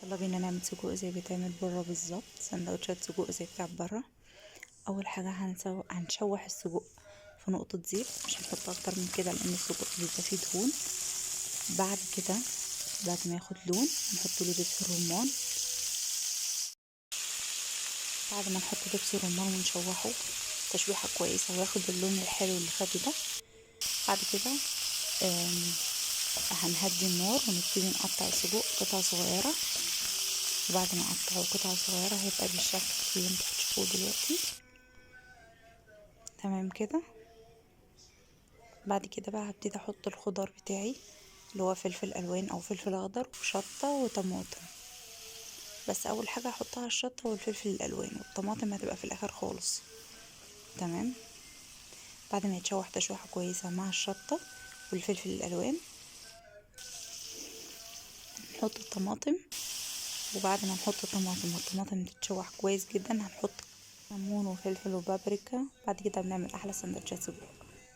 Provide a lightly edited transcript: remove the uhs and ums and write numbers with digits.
يلا بينا نعمل سجق زي بيتعمل بره بالظبط، سندوتشات سجق زي بتاع بره. اول حاجه هنشوح السجق في نقطه زيت، مش هنحط اكتر من كده لان السجق بيبقى فيه دهون. بعد كده بعد ما ياخد لون نحط له دبس الرمان. بعد ما نحط دبس الرمان ونشوحه تشويحه كويسه وياخد اللون الحلو اللي خده ده، بعد كده هنهدي النار ونبتدي نقطع السجق قطع صغيره. وبعد ما اقطعه قطع صغيره هيبقى بالشكل اللي انتوا بتشوفوه دلوقتي. تمام كده. بعد كده بقى هبتدي احط الخضار بتاعي اللي هو فلفل الوان او فلفل اخضر وشطه وطماطم. بس اول حاجه هحطها الشطه والفلفل الالوان، والطماطم هتبقى في الاخر خالص. تمام. بعد ما يتشوح تشويحه كويسه مع الشطه والفلفل الالوان نحط الطماطم. وبعد ما نحط الطماطم والطماطم تتشوح كويس جدا هنحط كمون وفلفل وبابريكا. بعد كده بنعمل احلى سندوتشات سجق.